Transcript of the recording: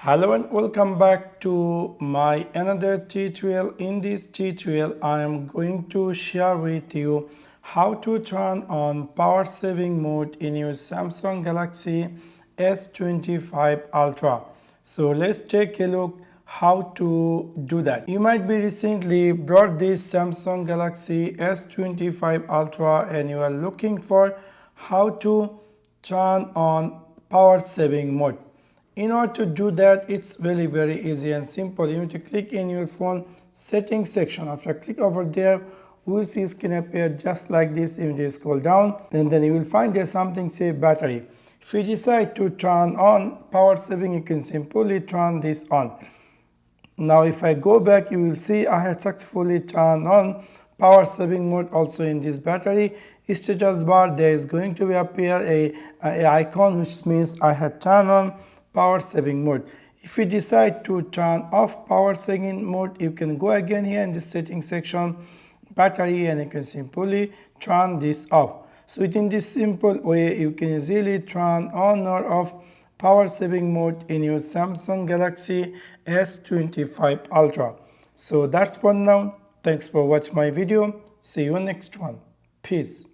Hello and welcome back to my another tutorial. In this tutorial I am going to share with you how to turn on power saving mode in your Samsung Galaxy S25 Ultra. So let's take a look how to do that. You might be recently bought this Samsung Galaxy S25 Ultra and you are looking for how to turn on power saving mode. In order to do that, it's very easy and simple. You need to click in your phone settings section. After click over there, you will see screen appear just like this. You need to scroll down and then you will find there's something say battery. If you decide to turn on power saving, you can simply turn this on. Now if I go back, you will see I had successfully turned on power saving mode. Also in this battery status bar there is going to appear a icon which means I had turned on power saving mode. If you decide to turn off power saving mode, you can go again here in the settings section battery and you can simply turn this off. So within this simple way you can easily turn on or off power saving mode in your Samsung Galaxy S25 Ultra. So that's for now. Thanks for watching my video. See you next one. Peace.